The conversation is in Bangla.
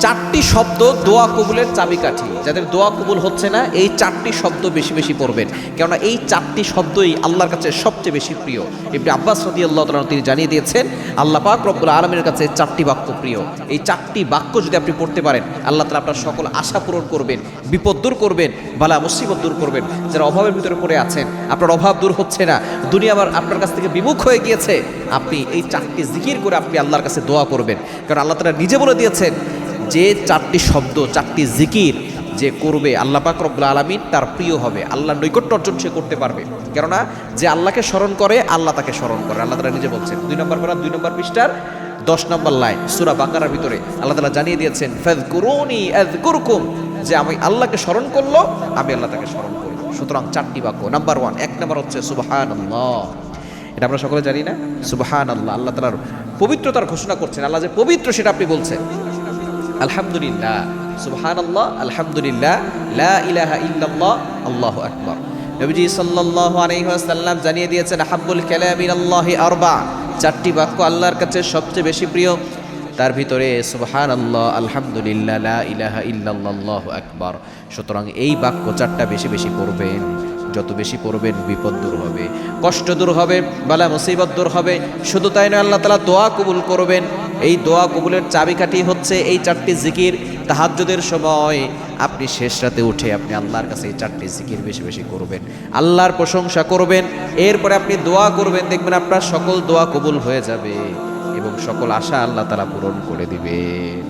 চারটি শব্দ দোয়া কবুলের চাবিকাঠি। যাদের দোয়া কবুল হচ্ছে না, এই চারটি শব্দ বেশি বেশি পড়বেন, কেননা এই চারটি শব্দই আল্লাহর কাছে সবচেয়ে বেশি প্রিয়। ইবনে আব্বাস রাদিয়াল্লাহু তাআলা তিনি জানিয়ে দিয়েছেন, আল্লাহ পাক রব্বুল আলামিনের কাছে চারটি বাক্য প্রিয়। এই চারটি বাক্য যদি আপনি পড়তে পারেন, আল্লাহ তাআলা আপনার সকল আশা পূরণ করবেন, বিপদ দূর করবেন, বালা মুসিবত দূর করবেন। যারা অভাবের ভিতরে পড়ে আছেন, আপনার অভাব দূর হচ্ছে না, দুনিয়া আবার আপনার কাছ থেকে বিমুখ হয়ে গিয়েছে, আপনি এই চারটি জিকির করে আপনি আল্লাহর কাছে দোয়া করবেন। কারণ আল্লাহ তাআলা নিজে বলে দিয়েছেন যে চারটি শব্দ, চারটি জিকির যে করবে, আল্লাহ পাক রব্বুল আলামিন তার প্রিয় হবে, আল্লাহর নৈকট্য অর্জন সে করতে পারবে। কেননা যে আল্লাহকে স্মরণ করে, আল্লাহ তাকে স্মরণ করে। আল্লাহ তাআলা নিজে বলছেন 2 নম্বর পারা 2 নম্বর পৃষ্ঠার 10 নম্বর লাইন সূরা বাকারার ভিতরে আল্লাহ তাআলা জানিয়ে দিয়েছেন, ফাযকুরুনি আযকুরকুম, যে আমি আল্লাহকে স্মরণ করলো, আমি আল্লাহ তাকে স্মরণ করব। সুতরাং চারটি বাক্য। নাম্বার 1, 1 নম্বর হচ্ছে সুবহানাল্লাহ। এটা আমরা সকলে জানি না? সুবহানাল্লাহ, আল্লাহ তাআলার পবিত্রতার ঘোষণা করছেন। আল্লাহ যে পবিত্র সেটা আপনি বলছেন। আলহামদুলিল্লাহ, সুবহানাল্লাহ, আলহামদুলিল্লাহ, লা ইলাহা ইল্লাল্লাহ, আল্লাহু আকবার। নবীজি সাল্লাল্লাহু আলাইহি ওয়াসাল্লাম জানিয়ে দিয়েছেন, হাব্বুল কালামি ইলাল্লাহি আরবা, চারটি বাক্য আল্লাহর কাছে সবচেয়ে বেশি প্রিয়। তার ভিতরে সুবহানাল্লাহ, আলহামদুলিল্লাহ, লা ইলাহা ইল্লাল্লাহ, আল্লাহু আকবার। সুতরাং এই বাক্য চারটা বেশি বেশি পড়বেন। যত বেশি পড়বেন বিপদ দূর হবে, কষ্ট দূর হবে, বালা মুসিবত দূর হবে। শুধু তাই নয়, আল্লাহ তাআলা দোয়া কবুল করবেন। এই দোয়া কবুলের চাবিকাঠি হচ্ছে এই চারটি জিকির। তাহাজ্জুদের সময় আপনি শেষ রাতে উঠে আপনি আল্লাহর কাছে এই চারটি জিকির বেশি বেশি করবেন, আল্লাহর প্রশংসা করবেন, এরপরে আপনি দোয়া করবেন, দেখবেন আপনার সকল দোয়া কবুল হয়ে যাবে এবং সকল আশা আল্লাহ তাআলা পূরণ করে দিবেন।